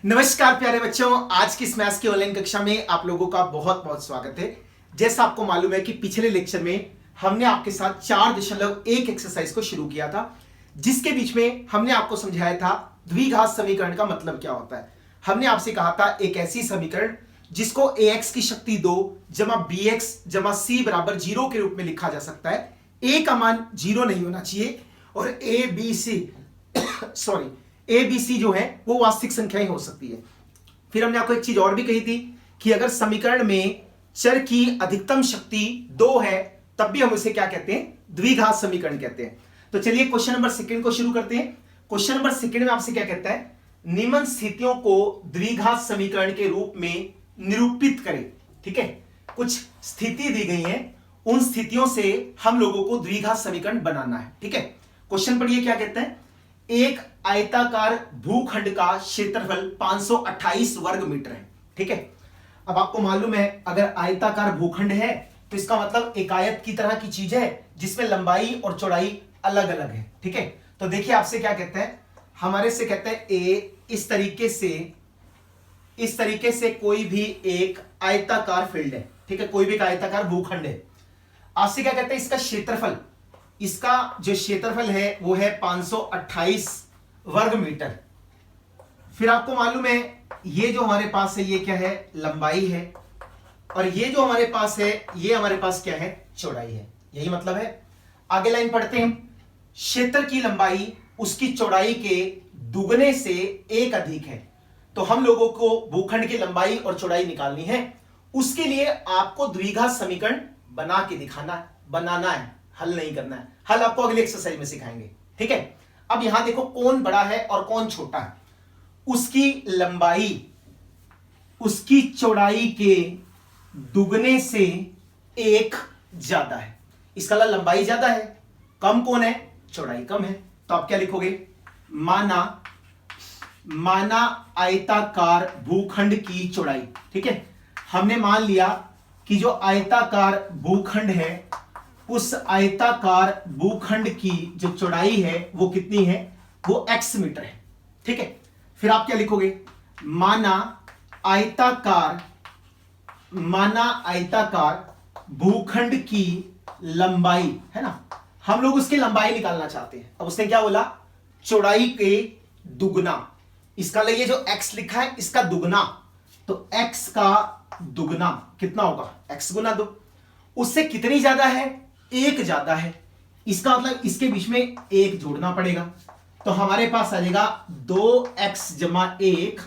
नमस्कार प्यारे बच्चों, आज की इस मैथ्स की ऑनलाइन कक्षा में आप लोगों का बहुत बहुत स्वागत है। जैसा आपको मालूम है कि पिछले लेक्चर में हमने आपके साथ 4.1 एक्सरसाइज को शुरू किया था, जिसके बीच में हमने आपको समझाया था द्विघात समीकरण का मतलब क्या होता है। हमने आपसे कहा था एक ऐसी समीकरण जिसको ax की शक्ति 2 जमा bx जमा c बराबर 0 के रूप में लिखा जा सकता है। a का मान 0 नहीं होना चाहिए और ए बी सी जो है वो वास्तविक संख्याएं हो सकती है। फिर हमने आपको एक चीज और भी कही थी कि अगर समीकरण में चर की अधिकतम शक्ति 2 है तब भी हम उसे क्या कहते हैं, द्विघात समीकरण कहते हैं। तो चलिए क्वेश्चन नंबर सेकंड को शुरू करते हैं। क्वेश्चन नंबर सेकंड में आपसे क्या कहता है, निम्न स्थितियों को द्विघात समीकरण के रूप में निरूपित करें। ठीक है, कुछ स्थिति दी गई है, उन स्थितियों से हम लोगों को द्विघात समीकरण बनाना है। ठीक है, क्वेश्चन पढ़िए क्या कहता है। एक आयताकार भूखंड का क्षेत्रफल 528 वर्ग मीटर है। ठीक है, अब आपको मालूम है अगर आयताकार भूखंड है तो इसका मतलब एक आयत की तरह की चीज है जिसमें लंबाई और चौड़ाई अलग अलग है। ठीक है, तो देखिए आपसे क्या कहता है, हमारे से कहते हैं ए इस तरीके से कोई भी एक आयताकार फील्ड है। ठीक है, कोई भी एक आयताकार भूखंड है। आपसे क्या कहते हैं, इसका क्षेत्रफल, इसका जो क्षेत्रफल है वो है 528 वर्ग मीटर। फिर आपको मालूम है ये जो हमारे पास है ये क्या है, लंबाई है, और ये जो हमारे पास है ये हमारे पास क्या है, चौड़ाई है। यही मतलब है। आगे लाइन पढ़ते हैं। क्षेत्र की लंबाई उसकी चौड़ाई के दुगने से एक अधिक है। तो हम लोगों को भूखंड की लंबाई और चौड़ाई निकालनी है। उसके लिए आपको द्विघात समीकरण बना के बनाना है, हल नहीं करना है। हल आपको अगली एक्सरसाइज में सिखाएंगे। ठीक है, अब यहां देखो कौन बड़ा है और कौन छोटा है। उसकी लंबाई उसकी चौड़ाई के दुगने से एक ज्यादा है। इसका लंबाई ज्यादा है, कम कौन है, चौड़ाई कम है। तो आप क्या लिखोगे, माना आयताकार भूखंड की चौड़ाई। ठीक है, हमने मान लिया कि जो आयताकार भूखंड है उस आयताकार भूखंड की जो चौड़ाई है वो कितनी है, वो x मीटर है। ठीक है, फिर आप क्या लिखोगे, माना आयताकार भूखंड की लंबाई है ना, हम लोग उसकी लंबाई निकालना चाहते हैं। अब उसने क्या बोला, चौड़ाई के दुगना। इसका लिए जो x लिखा है इसका दुगना, तो x का दुगना कितना होगा, x गुना 2। उससे कितनी ज्यादा है, एक ज्यादा है। इसका मतलब इसके बीच में एक जोड़ना पड़ेगा। तो हमारे पास आ जाएगा 2x जमा 1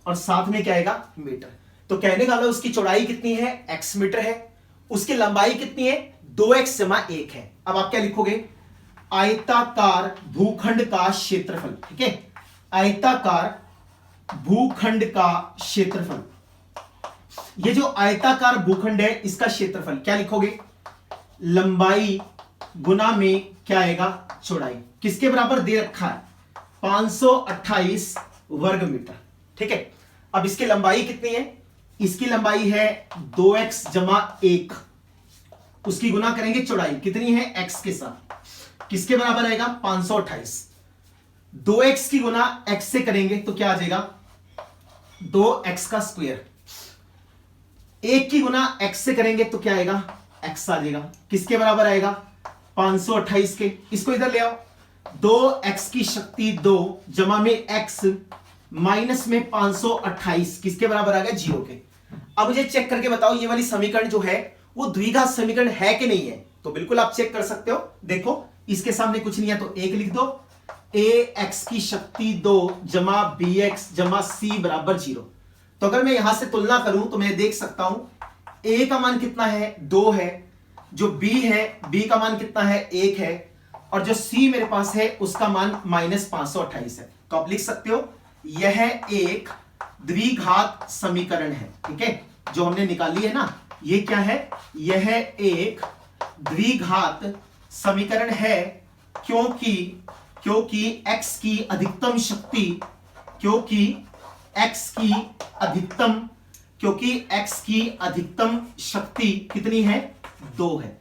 और साथ में क्या आएगा, मीटर। तो कहने का मतलब उसकी चौड़ाई कितनी है, x मीटर है, उसकी लंबाई कितनी है, 2x जमा 1 है। अब आप क्या लिखोगे, आयताकार भूखंड का क्षेत्रफल। ठीक है, आयताकार भूखंड का क्षेत्रफल, ये जो आयताकार भूखंड है इसका क्षेत्रफल क्या लिखोगे, लंबाई गुना में क्या आएगा, चौड़ाई। किसके बराबर दे रखा है, 528 वर्ग मीटर। ठीक है, अब इसकी लंबाई कितनी है, इसकी लंबाई है 2x जमा 1, उसकी गुना करेंगे चौड़ाई कितनी है, x के साथ, किसके बराबर आएगा, 528। 2x की गुना x से करेंगे तो क्या आ जाएगा, 2x का स्क्वायर। 1 की गुना x से करेंगे तो क्या आएगा, x आ जाएगा, किसके बराबर आएगा, 528 के। इसको इधर ले आओ, 2x की शक्ति 2 जमा में x माइनस में 528 किसके बराबर आ गया, 0 के। अब मुझे चेक करके बताओ ये वाली समीकरण जो है वो द्विघात समीकरण है कि नहीं है। तो बिल्कुल आप चेक कर सकते हो। देखो इसके सामने कुछ नहीं है तो 1 लिख दो, ax की शक्ति 2 जमा bx जमा c बराबर 0। तो अगर मैं यहां से तुलना करूं तो मैं देख सकता हूं a का मान कितना है, 2 है, जो b है b का मान कितना है, 1 है, और जो c मेरे पास है उसका मान -528 है। तो आप लिख सकते हो यह एक द्विघात समीकरण है। ठीक है, जो हमने निकाली है ना, ये क्या है, यह एक द्विघात समीकरण है क्योंकि x की अधिकतम शक्ति, क्योंकि x की अधिकतम शक्ति कितनी है, 2 है।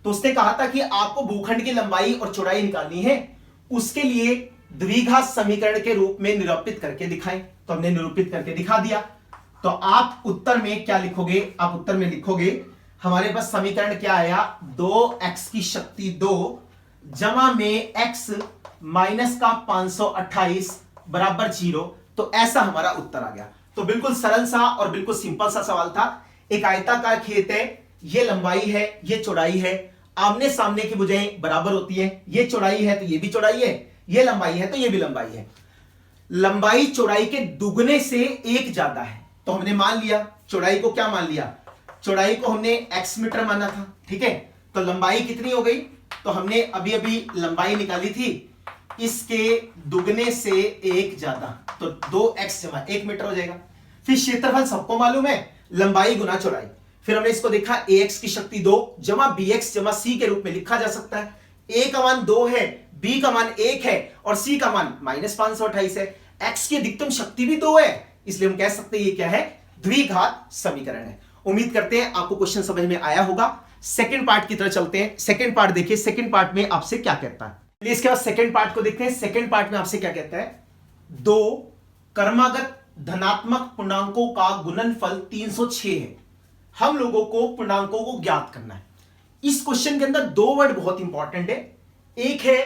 तो उसने कहा था कि आपको भूखंड की लंबाई और चौड़ाई निकालनी है, उसके लिए द्विघात समीकरण के रूप में निरूपित करके दिखाएं। तो हमने निरूपित करके दिखा दिया। तो आप उत्तर में क्या लिखोगे? आप उत्तर में लिखोगे हमारे पास समीकरण क्या आया, 2x की शक्ति 2 जमा में x माइनस का 528 बराबर 0। तो ऐसा हमारा उत्तर आ गया। तो बिल्कुल सरल सा और बिल्कुल सिंपल सा सवाल था। एक आयताकार खेत है, ये लंबाई है, ये चौड़ाई है, आमने सामने की भुजाएं बराबर होती है, ये चौड़ाई है तो ये भी चौड़ाई है, ये लंबाई है तो ये भी लंबाई है। लंबाई चौड़ाई के दुगने से एक ज्यादा है। तो हमने मान लिया चौड़ाई को, क्या मान लिया, चौड़ाई को हमने x मीटर माना था, ठीक है। तो लंबाई कितनी हो गई? तो हमने अभी अभी लंबाई निकाली थी, इसके दुगने से एक ज्यादा, तो 2x जमा 1 मीटर हो जाएगा। फिर क्षेत्रफल सबको मालूम है, लंबाई गुना चौड़ाई। फिर हमने इसको देखा ax की शक्ति 2 जमा bx जमा c के रूप में लिखा जा सकता है। a का मान 2 है, b का मान 1 है और c का मान माइनस 528 है। x की अधिकतम शक्ति भी 2 है, इसलिए हम कह सकते हैं ये क्या है, द्विघात समीकरण है। उम्मीद करते हैं आपको क्वेश्चन समझ में आया होगा। सेकंड पार्ट की तरफ चलते हैं। सेकंड पार्ट देखिए, सेकंड पार्ट में आपसे क्या कहता है। इसके बाद सेकंड पार्ट को देखते हैं। सेकंड पार्ट में आपसे क्या कहता है, दो कर्मागत धनात्मक पूर्णांकों का गुणनफल 306 है। हम लोगों को पूर्णांकों को ज्ञात करना है। इस क्वेश्चन के अंदर दो वर्ड बहुत इंपॉर्टेंट है, एक है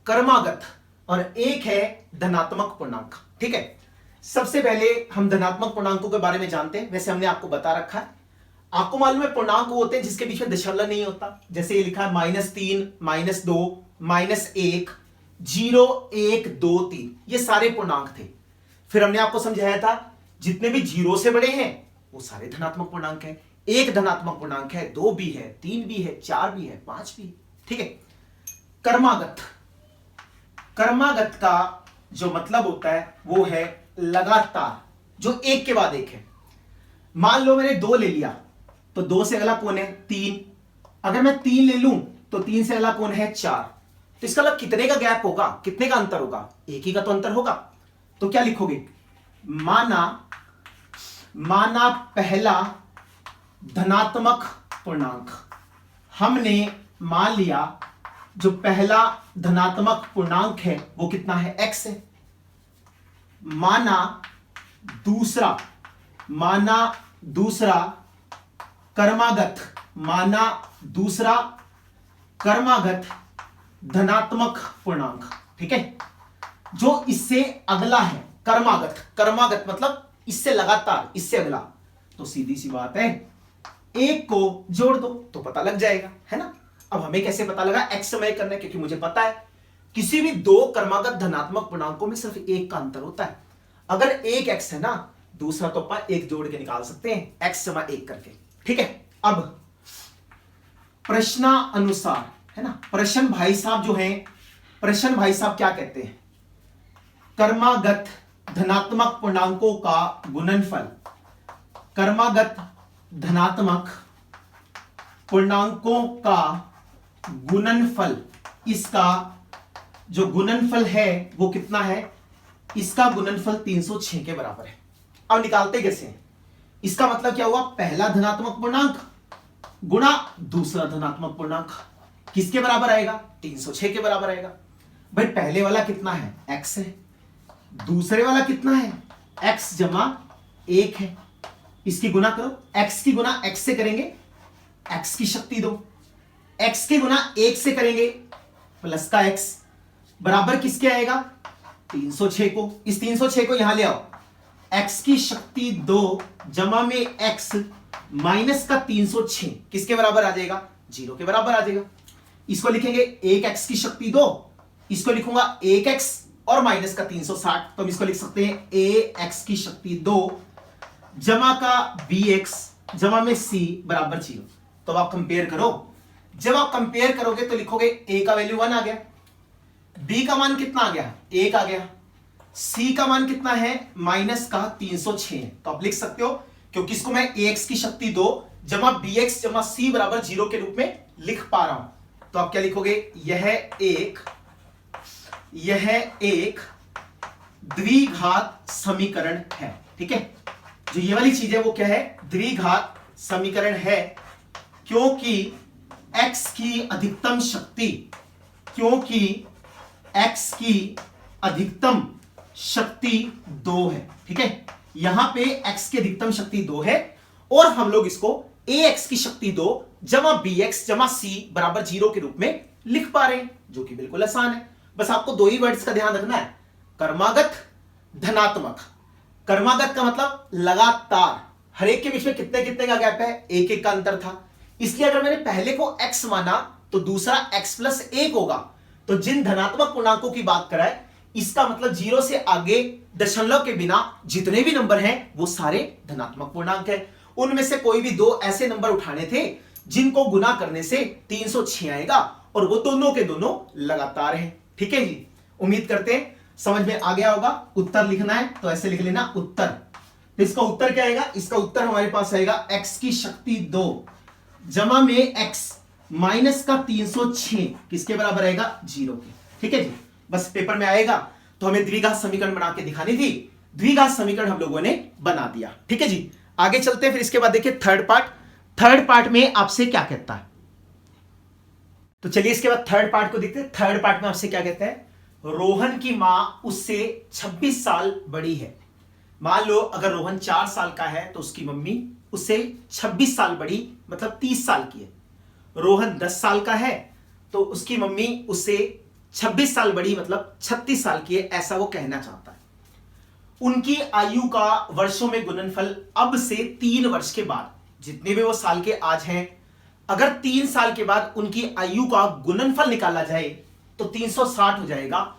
कर्मागत और एक है धनात्मक पूर्णांक, ठीक है। सबसे पहले हम धनात्मक पूर्णांकों के बारे में जानते हैं। वैसे हमने आपको बता रखा है, आपको मालूम है पूर्णांक वो होते हैं जिसके बीच में दशमलव नहीं होता। जैसे ये लिखा है -3, -2, -1, 0, 1, 2, 3, ये सारे पूर्णांक थे। फिर हमने आपको समझाया था जितने भी 0 से बड़े हैं वो सारे धनात्मक पूर्णांक हैं। एक धनात्मक पूर्णांक है, 2 भी है, 3 भी है, 4 भी है, 5 भी है, ठीक है। कर्मागत, कर्मागत का जो मतलब होता है वो है लगातार, जो एक के बाद एक है। मान लो मैंने 2 ले लिया तो 2 से अगला कौन है, 3। अगर मैं 3 ले लूं तो 3 से अगला कौन है, 4। तो इसका मतलब कितने का गैप होगा, कितने का अंतर होगा, एक ही का तो अंतर होगा। तो क्या लिखोगे, माना पहला धनात्मक पूर्णांक। हमने मान लिया जो पहला धनात्मक पूर्णांक है वो कितना है, x है। माना दूसरा कर्मागत धनात्मक पूर्णांक, ठीक है। जो इससे अगला है कर्मागत मतलब इससे लगातार, इससे अगला। तो सीधी सी बात है, एक को जोड़ दो तो पता लग जाएगा, है ना। अब हमें कैसे पता लगा, x समय करना है, क्योंकि मुझे पता है किसी भी दो कर्मागत धनात्मक पूर्णांकों में सिर्फ एक का अंतर होता है। अगर एक x है ना, दूसरा तो अपन एक जोड़ के निकाल सकते हैं, x जमा 1 करके, ठीक है। अब प्रश्नानुसार, है ना, प्रश्न भाई साहब जो हैं, प्रश्न भाई साहब क्या कहते हैं, कर्मागत धनात्मक पूर्णांकों का गुणनफल, कर्मागत धनात्मक पूर्णांकों का गुणनफल, इसका जो गुणनफल है वो कितना है, इसका गुणनफल 306 के बराबर है। अब निकालते कैसे हैं, इसका मतलब क्या हुआ, पहला धनात्मक पूर्णांक गुणा दूसरा धनात्मक पूर्णांक, किसके बराबर आएगा, 306 के बराबर आएगा। भाई पहले वाला कितना है, x है, दूसरे वाला कितना है, x जमा 1 है। इसकी गुना करो, x की गुना x से करेंगे x की शक्ति 2, x की गुना 1 से करेंगे प्लस का x, बराबर किसके आएगा, 306 को। इस 306 को यहां ले आओ, x की शक्ति 2 जमा में x माइनस का 306 किसके बराबर आ जाएगा, 0 के बराबर आ जाएगा। इसको लिखेंगे 1x की शक्ति 2, इसको लिखूंगा 1x और माइनस का 360, तो हम इसको लिख सकते हैं ax की शक्ति 2 जमा का bx जमा में c बराबर 0। तो आप कंपेयर करो, जब आप कंपेयर करोगे तो लिखोगे a का वैल्यू 1 आ गया, b का मान कितना आ गया, 1 आ गया, c का मान कितना है, माइनस का 306। तो आप लिख सकते हो, क्योंकि इसको मैं ax की शक्ति 2 जमा bx जमा c बराबर 0 के रूप में लिख पा रहा हूं। तो आप क्या लिखोगे, यह एक द्विघात समीकरण है, ठीक है। जो ये वाली चीज है वो क्या है, द्विघात समीकरण है, क्योंकि x की अधिकतम शक्ति, क्योंकि x की अधिकतम शक्ति 2 है। ठीक है, यहां पे x की अधिकतम शक्ति 2 है और हम लोग इसको ax की शक्ति 2 जमा bx जमा c बराबर 0 के रूप में लिख पा रहे हैं, जो कि बिल्कुल आसान है। बस आपको दो ही वर्ड्स का ध्यान रखना है, कर्मागत धनात्मक। कर्मागत का मतलब लगातार, हर एक के बीच में कितने कितने का गैप है, एक एक का अंतर था, इसलिए अगर मैंने पहले को x माना तो दूसरा x प्लस 1 होगा। तो जिन धनात्मक पूर्णांकों की बात कराए, इसका मतलब 0 से आगे दशमलव के बिना जितने भी नंबर हैं वो सारे धनात्मक पूर्णांक हैं। उनमें से कोई भी दो ऐसे नंबर उठाने थे जिनको गुना करने से 306 आएगा और वो दोनों के दोनों लगातार हैं। ठीक है जी, उम्मीद करते हैं समझ में आ गया होगा। उत्तर लिखना है तो ऐसे लिख लेना उत्तर। तो इसका उत्तर क्या आएगा, इसका उत्तर हमारे पास आएगा x की शक्ति 2 जमा में x माइनस का 306 किसके बराबर आएगा, 0 के। ठीक है जी, बस पेपर में आएगा तो हमें द्विघात समीकरण बना के दिखानी थी, द्विघात समीकरण हम लोगों ने बना दिया। ठीक है जी, आगे चलते हैं। फिर इसके बाद देखिए थर्ड पार्ट। थर्ड पार्ट में आपसे क्या कहता है, तो चलिए इसके बाद थर्ड पार्ट को देखते हैं। थर्ड पार्ट में आपसे क्या कहता है, रोहन की मां उससे 26 साल बड़ी है। मान लो अगर रोहन 4 साल का है तो उसकी मम्मी उससे 26 साल बड़ी मतलब 30 साल की है। रोहन 10 साल का है तो उसकी मम्मी उससे 26 साल बड़ी मतलब 36 साल की है, ऐसा वो कहना चाहता है। उनकी आयु का वर्षों में गुणनफल अब से 3 वर्ष के बाद, जितने भी वो साल के आज हैं, अगर 3 साल के बाद उनकी आयु का गुणनफल निकाला जाए तो 360 हो जाएगा।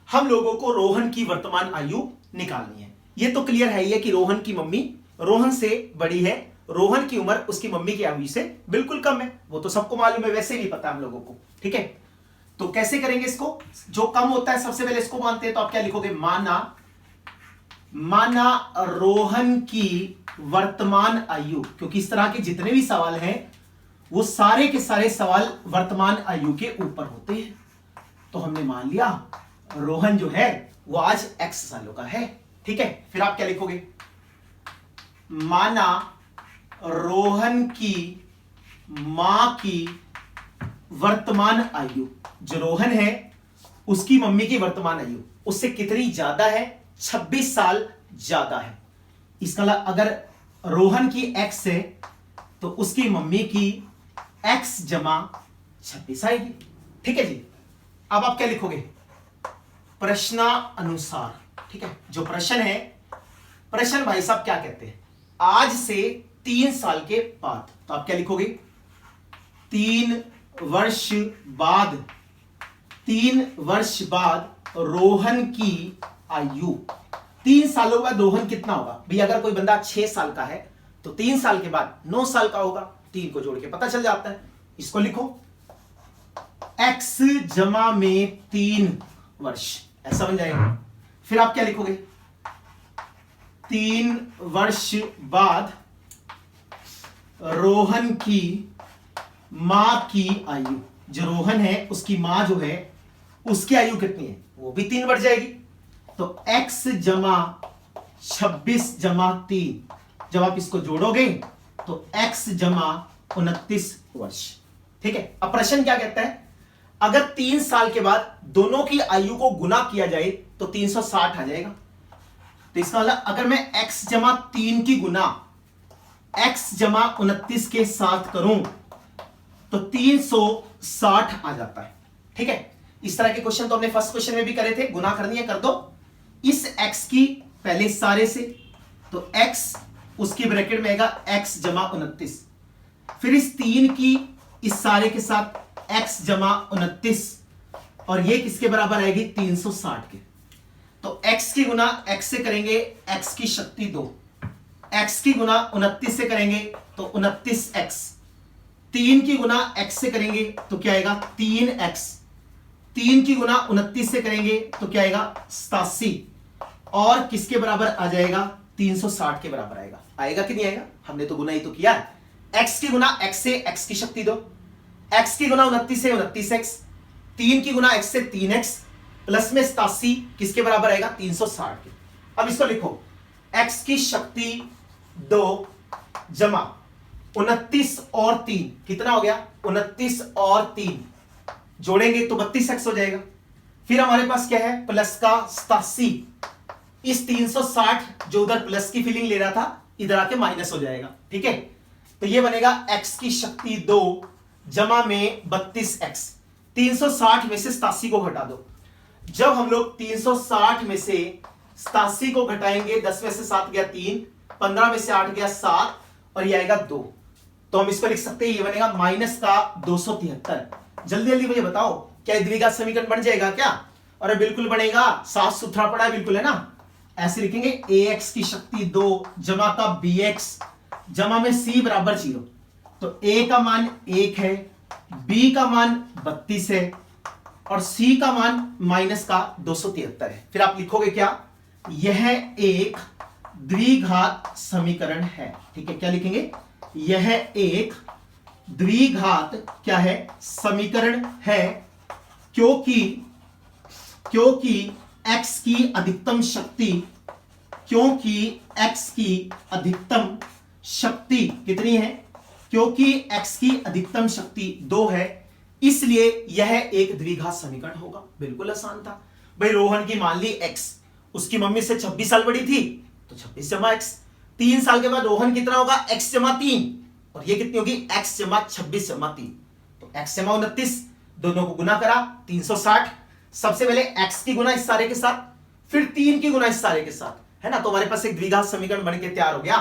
हम लोगों को रोहन की वर्तमान आयु निकालनी है। ये तो क्लियर है ये कि रोहन की मम्मी रोहन से बड़ी है, रोहन की उम्र उसकी मम्मी की आयु से बिल्कुल कम है, वो तो सबको मालूम है, वैसे भी पता है हम लोगों को। ठीक है, तो कैसे करेंगे इसको, जो कम होता है सबसे पहले इसको मानते हैं, तो आप क्या लिखोगे, माना रोहन की वर्तमान आयु, क्योंकि इस तरह के जितने भी सवाल हैं वो सारे के सारे सवाल वर्तमान आयु के ऊपर होते हैं। तो हमने मान लिया रोहन जो है वो आज x सालों का है। ठीक है, फिर आप क्या लिखोगे, माना रोहन की मां की वर्तमान आयु, जो रोहन है उसकी मम्मी की वर्तमान आयु उससे कितनी ज्यादा है, 26 साल ज्यादा है। इसका अगर रोहन की x है तो उसकी मम्मी की x जमा 26 आएगी। ठीक है जी, अब आप क्या लिखोगे, प्रश्नानुसार। ठीक है, जो प्रश्न है, प्रश्न भाई साहब क्या कहते हैं, आज से 3 साल के बाद, तो आप क्या लिखोगे, 3 वर्ष बाद, 3 वर्ष बाद रोहन की आयु, 3 सालों बाद रोहन कितना होगा भाई, अगर कोई बंदा 6 साल का है तो 3 साल के बाद 9 साल का होगा, 3 को जोड़ के पता चल जाता है। इसको लिखो x जमा में 3 वर्ष, ऐसा बन जाएगा। फिर आप क्या लिखोगे, 3 वर्ष बाद रोहन की मां की आयु, जो रोहन है उसकी मां जो है उसकी आयु कितनी है, वो भी 3 बढ़ जाएगी। तो x जमा 26 जमा 3, जब आप इसको जोड़ोगे तो x जमा 29 वर्ष। ठीक है, अब प्रश्न क्या कहता है, अगर 3 साल के बाद दोनों की आयु को गुना किया जाए तो 360 आ जाएगा। तो इसका मतलब अगर मैं x जमा 3 की गुना x जमा 29 के साथ करूं तो 360 आ जाता है। ठीक है, इस तरह के क्वेश्चन तो हमने फर्स्ट क्वेश्चन में भी करे थे, गुना करनी है कर दो इस x की पहले सारे से, तो x उसकी ब्रैकेट में आएगा x जमा 29, फिर इस 3 की इस सारे के साथ x जमा 29 और ये किसके बराबर आएगी, 360 के। तो x की गुना x से करेंगे x की शक्ति 2, x की गुना 29 से करेंगे तो 29x, 3 की गुना x से करेंगे तो क्या आएगा 3x, 3 की गुना 29 से करेंगे तो क्या आएगा 87, और किसके बराबर आ जाएगा 360 के बराबर आएगा। आएगा कि नहीं आएगा, हमने तो गुना ही तो किया है। x की गुना x से x की शक्ति 2, x की गुना 29 से 29x, 3 की गुना x से 3x प्लस में 87 किसके बराबर आएगा 360 के। अब इसको लिखो x की शक्ति 2 जमा 29 और 3 कितना हो गया, 29 और 3 जोड़ेंगे तो 32x हो जाएगा। फिर हमारे पास क्या है, प्लस का 87, इस 360 जो उधर प्लस की फीलिंग ले रहा था इधर आके माइनस हो जाएगा, ठीक है। तो ये बनेगा x की शक्ति 2 जमा में 32x। 360 में से 87 को घटा दो। जब हम लोग 360 में से 87 को घटाएंगे, 10 में से 7 गया 3, 15 में से 8 गया 7, और ये आएगा 2। तो हम इसको लिख सकते हैं, ये बनेगा माइनस का 273। जल्दी जल्दी मुझे बताओ, क्या द्विघात समीकरण बन जाएगा क्या? अरे बिल्कुल बनेगा, साफ सुथरा पड़ा है बिल्कुल, है ना। ऐसे लिखेंगे ax की शक्ति 2 जमा का bx जमा में c बराबर 0। तो a का मान 1 है, b का मान 32 है, और c का मान माइनस का 273 है। फिर आप लिखोगे क्या, यह एक द्विघात समीकरण है, ठीक है। क्या लिखेंगे, यह एक द्विघात क्या है, समीकरण है, क्योंकि x की अधिकतम शक्ति, क्योंकि x की अधिकतम शक्ति कितनी है, क्योंकि x की अधिकतम शक्ति 2 है, इसलिए यह एक द्विघात समीकरण होगा। बिल्कुल आसान था भाई। रोहन की मान ली x, उसकी मम्मी से 26 साल बड़ी थी, तो 26 जमा x। 3 साल के बाद रोहन कितना होगा, x जमा 3, और ये कितनी होगी, x जमा 26 जमा 3, तो x जमा 29। दोनों को गुना करा 360। सबसे पहले x की गुना इस सारे के साथ, फिर 3 की गुना इस सारे के साथ, है ना। तो हमारे पास एक द्विघात समीकरण बनके तैयार हो गया।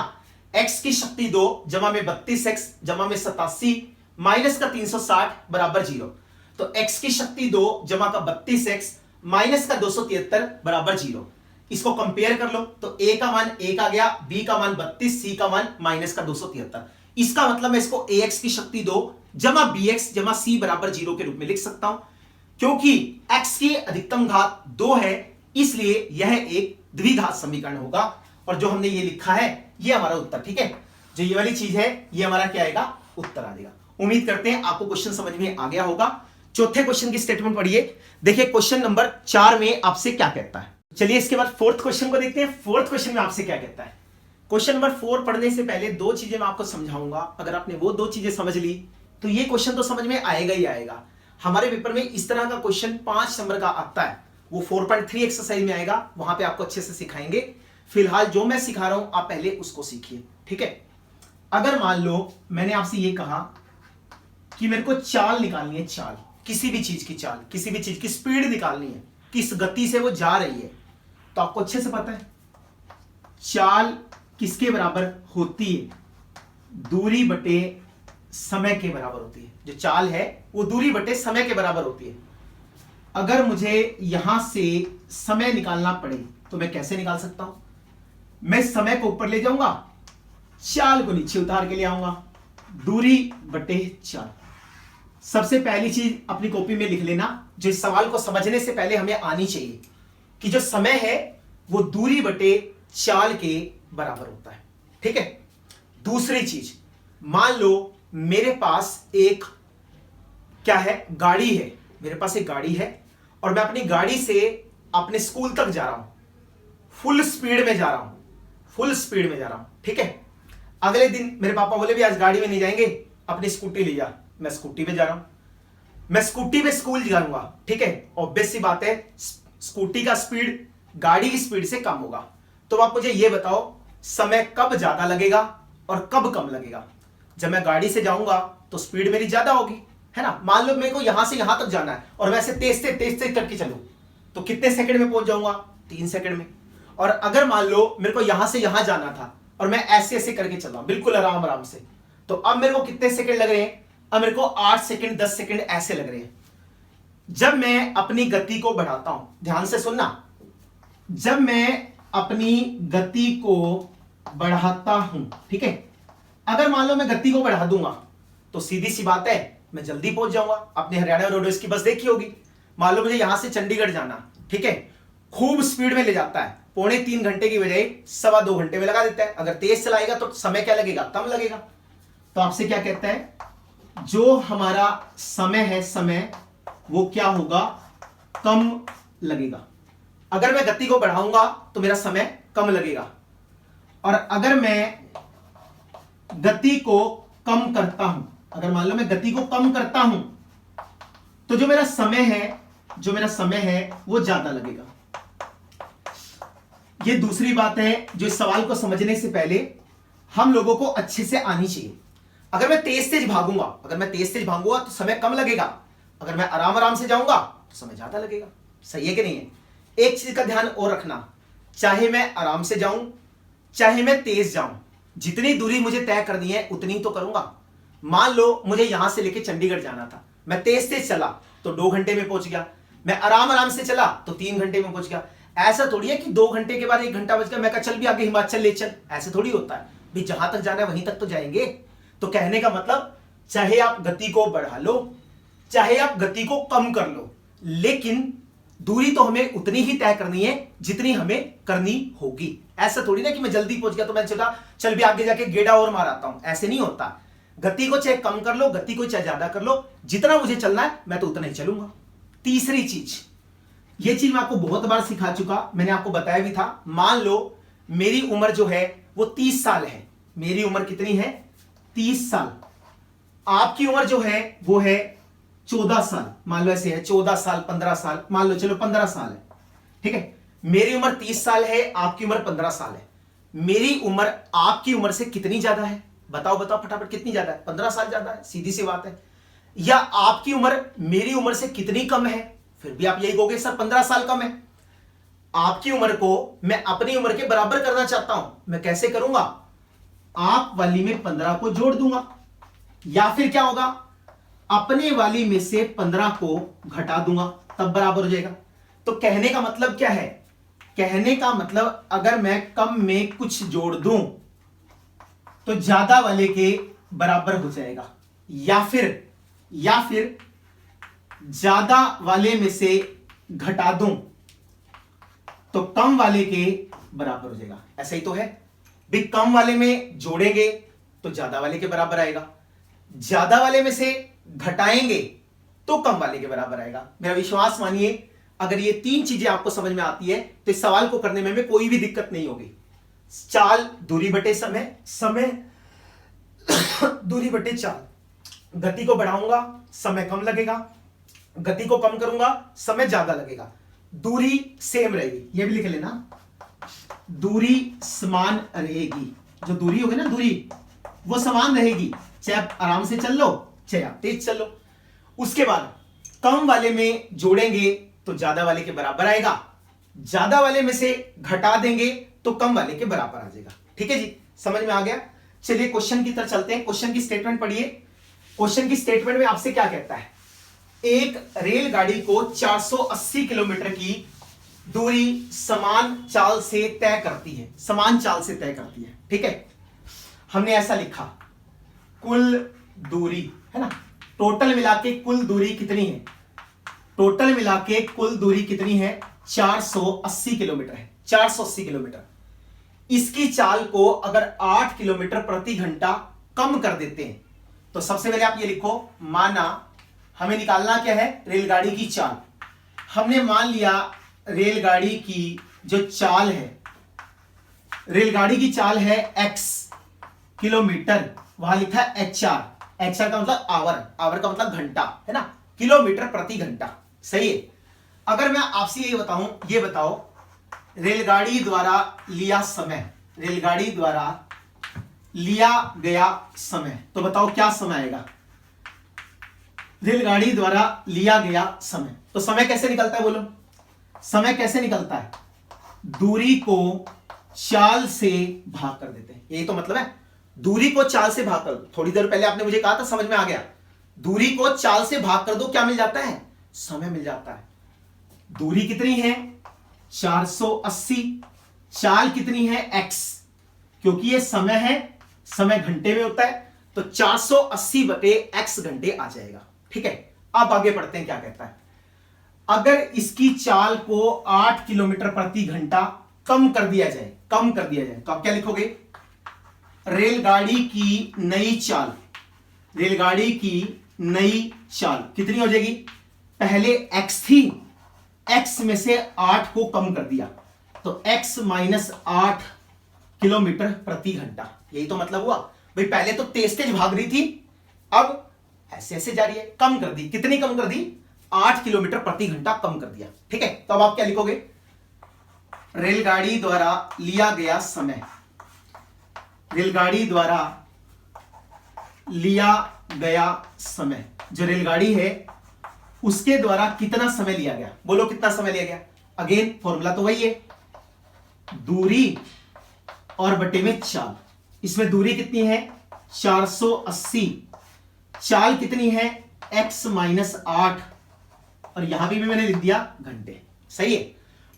x की शक्ति 2 जमा में 32x जमा में 87 माइनस का 360 बराबर 0। तो x की शक्ति 2 जमा का 32x माइनस का 273 बराबर 0। इसको कंपेयर कर लो, तो a का मान 1 आ गया, b का मान 32, c का मान माइनस का 273। इसका मतलब मैं इसको ax की शक्ति 2 जमा bx जमा c बराबर 0 के रूप में लिख सकता हूं। क्योंकि x की अधिकतम घात 2 है, इसलिए यह एक द्विघात समीकरण होगा। और जो हमने ये लिखा है ये हमारा उत्तर, ठीक है। जो ये वाली चीज है ये हमारा क्या आएगा, उत्तर आ जाएगा। उम्मीद करते हैं आपको क्वेश्चन समझ में आ गया होगा। चौथे क्वेश्चन की स्टेटमेंट पढ़िए। देखिए क्वेश्चन नंबर 4 में आपसे क्या कहता है। चलिए इसके बाद फोर्थ क्वेश्चन को देखते हैं। फोर्थ क्वेश्चन में आपसे क्या कहता है। क्वेश्चन नंबर 4 पढ़ने से पहले 2 चीजें मैं आपको समझाऊंगा। अगर आपने वो 2 चीजें समझ ली तो ये क्वेश्चन तो समझ में आएगा ही आएगा। हमारे पेपर में इस तरह का क्वेश्चन 5 नंबर का आता है, वो 4.3 एक्सरसाइज में आएगा, वहां पे आपको अच्छे से सिखाएंगे। फिलहाल जो मैं सिखा रहा हूं आप पहले उसको सीखिए, ठीक है। अगर मान लो मैंने आपसे ये कहा कि मेरे को चाल निकालनी है, चाल, किसी भी चीज की चाल, किसी भी चीज की स्पीड निकालनी है, किस गति से वो जा रही है, तो आपको अच्छे से पता है चाल किसके बराबर होती है, दूरी बटे समय के बराबर होती है। जो चाल है वो दूरी बटे समय के बराबर होती है। अगर मुझे यहां से समय निकालना पड़े तो मैं कैसे निकाल सकता हूं, मैं समय को ऊपर ले जाऊंगा, चाल को नीचे उतार के ले आऊंगा, दूरी बटे चाल। सबसे पहली चीज अपनी कॉपी में लिख लेना, जो इस सवाल को समझने से पहले हमें आनी चाहिए, कि जो समय है वो दूरी बटे चाल के बराबर होता है, ठीक है। दूसरी चीज, मान लो मेरे पास एक क्या है, गाड़ी है, मेरे पास एक गाड़ी है और मैं अपनी गाड़ी से अपने स्कूल तक जा रहा हूं, फुल स्पीड में जा रहा हूं, फुल स्पीड में जा रहा हूं, ठीक है। अगले दिन मेरे पापा बोले भी आज गाड़ी में नहीं जाएंगे, अपनी स्कूटी ले जा। मैं स्कूटी पे जा रहा हूं, मैं स्कूटी पे स्कूल जाऊंगा, ठीक है। ऑब्वियस सी बात है स्कूटी का स्पीड गाड़ी की स्पीड से कम होगा। तो आप मुझे ये बताओ समय कब ज्यादा लगेगा और कब कम लगेगा। जब मैं गाड़ी से जाऊंगा तो स्पीड मेरी ज्यादा होगी, है ना। मान लो मेरे को यहां से यहां तक जाना है और मैं ऐसे तेज से करके चलूं तो कितने सेकंड में पहुंच जाऊंगा, 3 सेकंड में। और अगर मान लो मेरे को यहां से यहां जाना था और मैं ऐसे ऐसे करके चल रहा हूं बिल्कुल आराम आराम से, तो अब मेरे को कितने सेकंड लग रहे हैं, अब मेरे को 8 सेकंड 10 सेकंड ऐसे लग रहे हैं। जब मैं अपनी गति को बढ़ाता हूं, ध्यान से सुनना, जब मैं अपनी गति को बढ़ाता हूं, ठीक है, अगर मान लो मैं गति को बढ़ा दूंगा तो सीधी सी बात है मैं जल्दी पहुंच जाऊंगा। आपने हरियाणा रोडवेज की बस देखी होगी, मान लो मुझे यहां से चंडीगढ़ जाना, ठीक है, खूब स्पीड में ले जाता है, 2.25 घंटे की बजाय 2.25 घंटे में लगा देता है। अगर तेज चलाएगा तो समय क्या लगेगा, कम लगेगा। तो आपसे क्या कहता है, जो हमारा समय है, समय वो क्या होगा, कम लगेगा। अगर मैं गति को बढ़ाऊंगा तो मेरा समय कम लगेगा, और अगर मैं गति को कम करता हूं, अगर मान लो मैं गति को कम करता हूं तो जो मेरा समय है जो मेरा समय है वो ज्यादा लगेगा। ये दूसरी बात है जो इस सवाल को समझने से पहले हम लोगों को अच्छे से आनी चाहिए। अगर मैं तेज तेज भागूंगा तो समय कम लगेगा, अगर मैं आराम आराम से जाऊंगा तो समय ज्यादा लगेगा। सही है कि नहीं है? एक चीज का ध्यान और रखना, चाहे मैं आराम से जाऊं चाहे मैं तेज जाऊं, जितनी दूरी मुझे तय करनी है उतनी तो करूंगा। मान लो मुझे यहां से लेके चंडीगढ़ जाना था, मैं तेज तेज चला तो 2 घंटे में पहुंच गया, मैं आराम आराम से चला तो 3 घंटे में पहुंच गया। ऐसा थोड़ी है कि 2 घंटे के बाद 1 घंटा बच गया, मैं कहा चल भी आगे हिमाचल ले चल, ऐसे थोड़ी होता है भाई। जहां तक जाना है वहीं तक तो जाएंगे। तो कहने का मतलब, चाहे आप गति को बढ़ा लो चाहे आप गति को कम कर लो, लेकिन दूरी तो हमें उतनी ही तय करनी है जितनी हमें करनी होगी। ऐसा थोड़ी ना कि मैं जल्दी पहुंच गया तो मैं चल भी आगे जाके गेड़ा और मार आता हूं, ऐसे नहीं होता। गति को चाहे कम कर लो, गति को चाहे ज्यादा कर लो, जितना मुझे चलना है मैं तो उतना ही चलूंगा। तीसरी चीज, ये चीज मैं आपको बहुत बार सिखा चुका, मैंने आपको बताया भी था। मान लो मेरी उम्र जो है वो 30 साल है। मेरी उम्र कितनी है? 30 साल। आपकी उम्र जो है वो है 14 साल। मान लो ऐसे है 14 साल 15 साल, मान लो चलो 15 साल है, ठीक है। मेरी उम्र 30 साल है, आपकी उम्र 15 साल है। मेरी उम्र आपकी उम्र से कितनी ज्यादा है? बताओ बताओ फटाफट, कितनी ज्यादा है? 15 साल ज्यादा है, सीधी सी बात है। या आपकी उम्र मेरी उम्र से कितनी कम है? फिर भी आप यही कहोगे सर 15 साल कम है। आपकी उम्र को मैं अपनी उम्र के बराबर करना चाहता हूं, मैं कैसे करूंगा? आप वाली में 15 को जोड़ दूंगा, या फिर क्या होगा, अपने वाली में से 15 को घटा दूंगा, तब बराबर हो जाएगा। तो कहने का मतलब क्या है? कहने का मतलब, अगर मैं कम में कुछ जोड़ दूं तो ज्यादा वाले के बराबर हो जाएगा, या फिर ज्यादा वाले में से घटा दूं तो कम वाले के बराबर हो जाएगा। ऐसा ही तो है भी, कम वाले में जोड़ेंगे तो ज्यादा वाले के बराबर आएगा, ज्यादा वाले में से घटाएंगे तो कम वाले के बराबर आएगा। मेरा विश्वास मानिए, अगर ये 3 चीजें आपको समझ में आती है तो इस सवाल को करने में कोई भी दिक्कत नहीं होगी। चाल दूरी बटे समय, समय दूरी बटे चाल। गति को बढ़ाऊंगा समय कम लगेगा, गति को कम करूंगा समय ज्यादा लगेगा। दूरी सेम रहेगी, ये भी लिख लेना, दूरी समान रहेगी। जो दूरी होगी ना, दूरी वो समान रहेगी, चाहे आप आराम से चल लो चाहे आप तेज चल लो। उसके बाद कम वाले में जोड़ेंगे तो ज्यादा वाले के बराबर आएगा, ज्यादा वाले में से घटा देंगे तो कम वाले के बराबर आ जाएगा। ठीक है जी, समझ में आ गया? चलिए क्वेश्चन की तरफ चलते हैं। क्वेश्चन की स्टेटमेंट पढ़िए। क्वेश्चन की स्टेटमेंट में आपसे क्या कहता है? एक रेलगाड़ी को 480 किलोमीटर की दूरी समान चाल से तय करती है, समान चाल से तय करती है। ठीक है, हमने ऐसा लिखा, कुल दूरी है ना, टोटल मिला के कुल दूरी कितनी है? टोटल मिला के कुल दूरी कितनी है? 480 किलोमीटर है, 480 किलोमीटर। इसकी चाल को अगर 8 किलोमीटर प्रति घंटा कम कर देते हैं तो सबसे पहले आप ये लिखो, माना हमें निकालना क्या है? रेलगाड़ी की चाल। हमने मान लिया रेलगाड़ी की जो चाल है, रेलगाड़ी की चाल है x किलोमीटर, वहां लिखा है HR। HR का मतलब आवर, आवर का मतलब घंटा है ना, किलोमीटर प्रति घंटा। सही है। अगर मैं आपसे ये बताओ रेलगाड़ी द्वारा लिया समय, रेलगाड़ी द्वारा लिया गया समय, तो बताओ क्या समय आएगा? रेलगाड़ी द्वारा लिया गया समय, तो समय कैसे निकलता है? बोलो, समय कैसे निकलता है? दूरी को चाल से भाग कर देते हैं, यही तो मतलब है। दूरी को चाल से भाग कर दो। थोड़ी देर पहले आपने मुझे कहा था, समझ में आ गया। दूरी को चाल से भाग कर दो, क्या मिल जाता है? समय मिल जाता है। दूरी कितनी है? 480। चाल कितनी है? x, क्योंकि ये समय है, समय घंटे में होता है, तो 480 बटे x घंटे आ जाएगा। ठीक है, अब आगे बढ़ते हैं, क्या कहता है? अगर इसकी चाल को 8 किलोमीटर प्रति घंटा कम कर दिया जाए, तो आप क्या लिखोगे? रेलगाड़ी की नई चाल, रेलगाड़ी की नई चाल कितनी हो जाएगी? पहले x थी, x में से 8 को कम कर दिया तो x माइनस 8 किलोमीटर प्रति घंटा। यही तो मतलब हुआ भाई, पहले तो तेज तेज भाग रही थी, अब ऐसे ऐसे जा रही है, कम कर दी। कितनी कम कर दी? 8 किलोमीटर प्रति घंटा कम कर दिया। ठीक है, तो अब आप क्या लिखोगे, रेलगाड़ी द्वारा लिया गया समय, रेलगाड़ी द्वारा लिया गया समय, जो रेलगाड़ी है उसके द्वारा कितना समय लिया गया, बोलो कितना समय लिया गया। अगेन फॉर्मूला तो वही है, दूरी और बटे में चाल। इसमें दूरी कितनी है 480, चाल कितनी है x माइनस 8, और यहां भी मैंने लिख दिया घंटे। सही है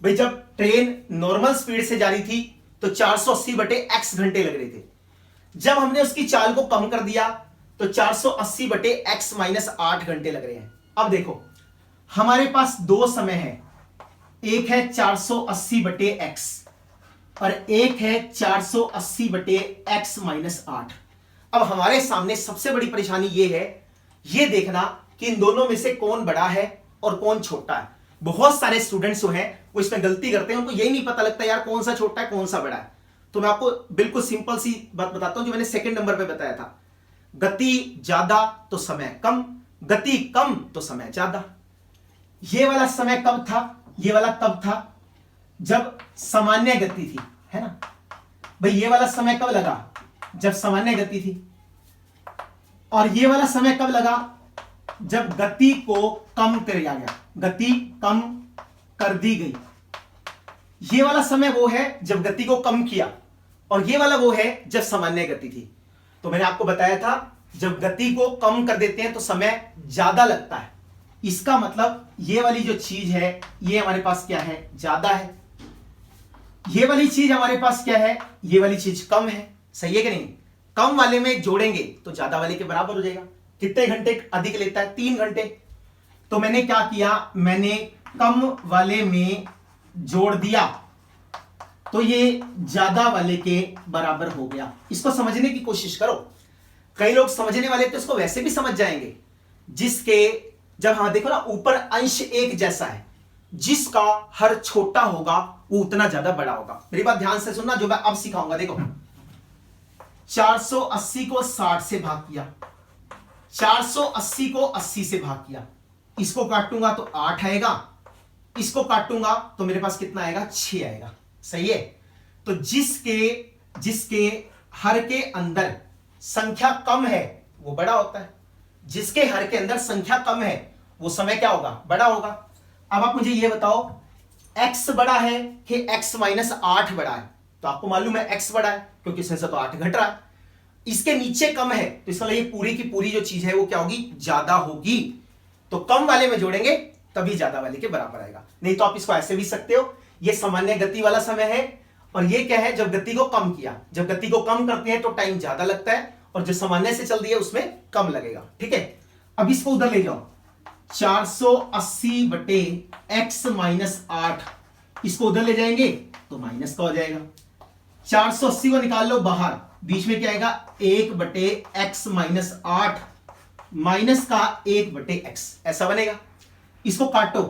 भाई, जब ट्रेन नॉर्मल स्पीड से जा रही थी तो 480 बटे x घंटे लग रहे थे। जब हमने उसकी चाल को कम कर दिया तो 480 बटे x माइनस 8 घंटे लग रहे हैं। अब देखो हमारे पास दो समय है, एक है 480 बटे x और एक है 480 बटे x माइनस 8। अब हमारे सामने सबसे बड़ी परेशानी यह है, यह देखना कि इन दोनों में से कौन बड़ा है और कौन छोटा है। बहुत सारे स्टूडेंट्स जो हैं वो इसमें गलती करते हैं, उनको यही नहीं पता लगता यार कौन सा छोटा है कौन सा बड़ा है। तो मैं आपको बिल्कुल सिंपल सी बात बताता हूं जो मैंने सेकंड नंबर पे बताया था, गति ज्यादा तो समय कम, गति कम तो समय ज्यादा। ये वाला समय कब था, ये वाला तब था जब सामान्य गति थी, है ना भाई। ये वाला समय कब लगा, जब सामान्य गति थी, और ये वाला समय कब लगा, जब गति को कम कर दिया गया, गति कम कर दी गई। ये वाला समय वो है जब गति को कम किया, और ये वाला वो है जब सामान्य गति थी। तो मैंने आपको बताया था जब गति को कम कर देते हैं तो समय ज्यादा लगता है। इसका मतलब ये वाली जो चीज है ये हमारे पास क्या है, ज्यादा है। ये वाली चीज हमारे पास क्या है, ये वाली चीज कम है। सही है कि नहीं, कम वाले में जोड़ेंगे तो ज्यादा वाले के बराबर हो जाएगा। कितने घंटे अधिक लेता है, 3 घंटे। तो मैंने क्या किया, मैंने कम वाले में जोड़ दिया तो ये ज्यादा वाले के बराबर हो गया। इसको समझने की कोशिश करो। कई लोग समझने वाले तो इसको वैसे भी समझ जाएंगे, जिसके जब हाँ देखो ना ऊपर अंश एक जैसा है, जिसका हर छोटा होगा वो उतना ज्यादा बड़ा होगा। मेरी बात ध्यान से सुनना जो मैं अब सिखाऊंगा। देखो 480 को 60 से भाग किया, 480 को 80 से भाग किया, इसको काटूंगा तो 8 आएगा, इसको काटूंगा तो मेरे पास कितना आएगा, 6 आएगा। सही है, तो जिसके हर के अंदर संख्या कम है वो बड़ा होता है, जिसके हर के अंदर संख्या कम है वो समय क्या होगा, बड़ा होगा। अब आप मुझे ये बताओ x बड़ा है कि x माइनस 8 बड़ा है। तो आपको मालूम है x बड़ा है क्योंकि इसमें से तो 8 घट रहा है। इसके नीचे कम है तो इसका ये पूरी की पूरी जो चीज है वो क्या होगी, ज्यादा होगी। तो कम वाले में जोड़ेंगे तभी ज्यादा वाले के बराबर आएगा। नहीं तो आप इसको ऐसे भी सकते हो, ये सामान्य गति वाला समय है और ये क्या है, जब गति को कम किया। जब गति को कम करते हैं तो टाइम ज्यादा लगता है और जो सामान्य से चल रही है उसमें कम लगेगा। ठीक है, अब इसको उधर ले जाओ, 480 बटे x माइनस 8, इसको उधर ले जाएंगे तो माइनस का हो जाएगा। 480 को निकाल लो बाहर, बीच में क्या आएगा, 1 बटे x माइनस 8 माइनस का 1 बटे x, ऐसा बनेगा। इसको काटो,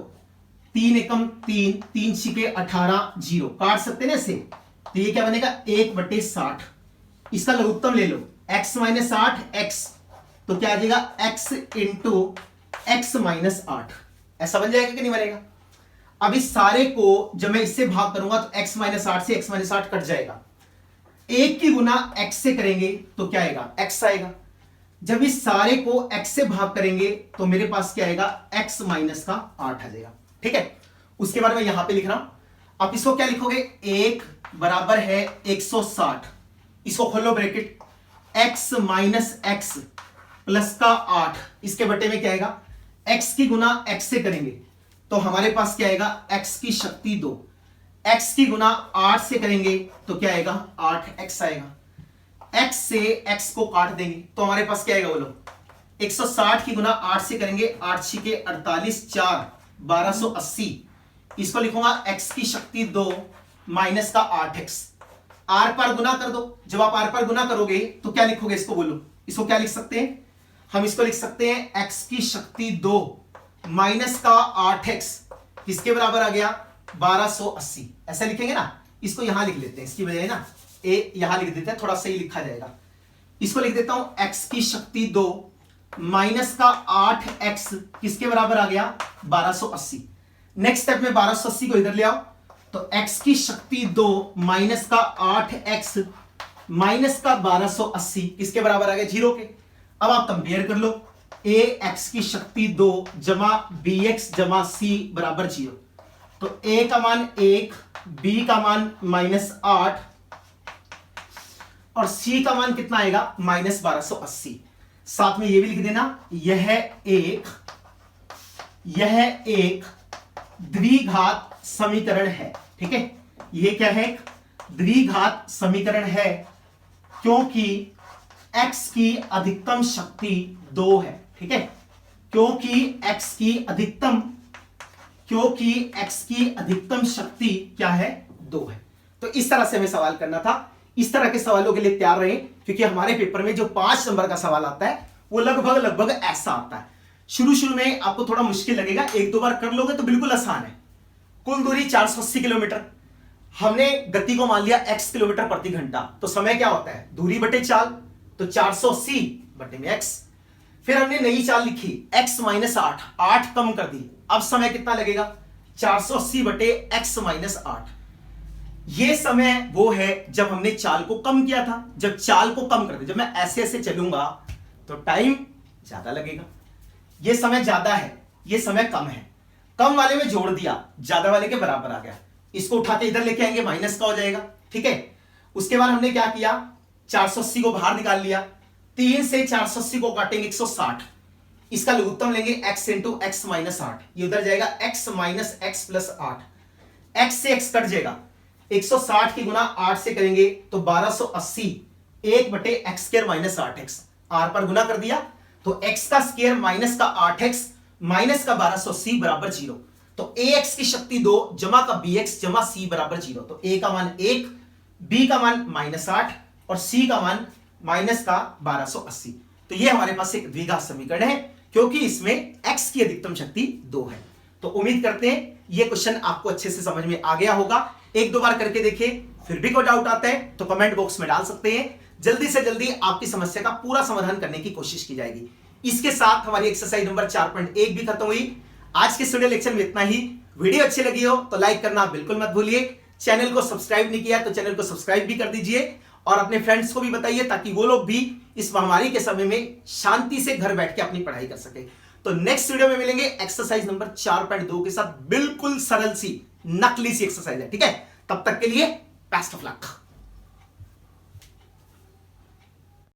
3 एकम 3, 3 छिके 18, 0 काट सकते हैं ना इसे। तो ये क्या बनेगा, 1 बटे 60। इसका लघुत्तम ले लो, x माइनस 8 x, तो क्या आ जाएगा x इंटू x माइनस 8, ऐसा बन जाएगा कि नहीं बनेगा। अब इस सारे को जब मैं इससे भाग करूंगा तो x माइनस 8 से x माइनस 8 कट जाएगा। 1 की गुना x से करेंगे तो क्या आएगा, x आएगा। जब इस सारे को x से भाग करेंगे तो मेरे पास क्या आएगा, x माइनस का 8 आ जाएगा। ठीक है, उसके बाद मैं यहां पे लिख रहा हूं। अब इसको क्या लिखोगे, 1 बराबर है 160, इसको खोलो bracket, x minus x plus का 8, इसके बटे में क्या आएगा, x की गुना x से करेंगे तो हमारे पास क्या आएगा, x की शक्ति 2, x की गुना 8 से करेंगे तो क्या आएगा, 8x आएगा। x से x को काट देंगे तो हमारे पास क्या आएगा, बोलो 160 की गुना 8 से करेंगे, 8 छिके 48, 4 1280, इसको लिखूंगा x की शक्ति 2 माइनस का 8x। r पर गुना कर दो, जब आप r पर गुना करोगे तो क्या लिखोगे, इसको बोलो, इसको क्या लिख सकते हैं, हम इसको लिख सकते हैं x की शक्ति 2 माइनस का 8x, किसके बराबर आ गया, 1280, ऐसा लिखेंगे ना। इसको यहां लिख लेते हैं, इसकी बजाय ना a यहां लिख देते हैं, थोड़ा सही लिखा जाएगा। इसको लिख देता हूं x की शक्ति 2 माइनस का 8x किसके बराबर आ गया 1280। नेक्स्ट स्टेप में 1280 को इधर ले आओ तो x की शक्ति 2 माइनस का 8x माइनस का 1280 किसके बराबर आ गया 0 के। अब आप कंपेयर कर लो ax की शक्ति 2 जमा bx जमा c बराबर 0। तो a का मान 1, b का मान -8 और c का मान कितना आएगा -1280। साथ में ये भी लिख देना यह एक द्विघात समीकरण है। ठीक है, ये क्या है द्विघात समीकरण है क्योंकि x की अधिकतम शक्ति 2 है। ठीक है, क्योंकि x की अधिकतम शक्ति क्या है 2 है। तो इस तरह से हमें सवाल करना था। इस तरह के सवालों के लिए तैयार रहें क्योंकि हमारे पेपर में जो 5 नंबर का सवाल आता है वो लगभग ऐसा आता है। शुरू में आपको थोड़ा मुश्किल लगेगा, 1-2 बार कर लोगे तो बिल्कुल आसान है। कुल दूरी 480 किलोमीटर, हमने गति को मान लिया x किलोमीटर प्रति घंटा, तो समय क्या होता है दूरी बटे चाल, तो 480 बटे में x। फिर हमने नई चाल लिखी x -8, 8 कम कर दी, अब समय कितना लगेगा 480 बटे x -8। ये समय वो है जब हमने चाल को कम किया था। जब चाल को कम कर दे, जब मैं ऐसे ऐसे चलूंगा तो टाइम ज्यादा लगेगा। ये समय ज्यादा है, ये समय कम है, कम वाले में जोड़ दिया, ज्यादा वाले के बराबर आ गया। इसको उठा के इधर लेके आएंगे माइनस का हो जाएगा। ठीक है, उसके बाद हमने क्या किया 480 को बाहर निकाल लिया, 3 से 480 को काटेंगे 160, इसका लघुत्तम लेंगे x इंटू एक्स -8, ये उधर जाएगा x minus x plus 8, x से x कट जाएगा, 160 की गुना 8 से करेंगे तो 1280 1 बटे x square minus 8x, r पर गुना कर दिया तो x का स्क्वायर माइनस का 8x माइनस का 1280 बराबर 0। तो ax की शक्ति 2 जमा का bx जमा c बराबर 0। तो a का मान 1, b का मान -8 और c का मान माइनस का 1280। तो ये हमारे पास एक द्विघात समीकरण है क्योंकि इसमें x की अधिकतम शक्ति 2 है। तो उम्मीद करते हैं ये क्वेश्चन आपको अच्छे से समझ में आ गया होगा। 1-2 बार करके देखिए, फिर भी कोई डाउट आता है तो कमेंट बॉक्स में डाल सकते हैं। जल्दी से जल्दी आपकी समस्या का पूरा समाधान करने की कोशिश की जाएगी। इसके साथ हमारी एक्सरसाइज नंबर 4.1 भी खत्म हुई। आज के स्टूडियो लेक्चर में इतना ही। वीडियो अच्छी लगी हो तो लाइक करना बिल्कुल मत भूलिए। चैनल को सब्सक्राइब नहीं किया तो चैनल को सब्सक्राइब भी कर दीजिए और अपने फ्रेंड्स को भी बताइए ताकि वो लोग भी इस महामारी के समय में शांति से घर बैठ के अपनी पढ़ाई कर सके। तो नेक्स्ट वीडियो में मिलेंगे एक्सरसाइज नंबर 4.2 के साथ। बिल्कुल सरल सी नकली सी एक्सरसाइज है। ठीक है, तब तक के लिए बेस्ट ऑफ लक।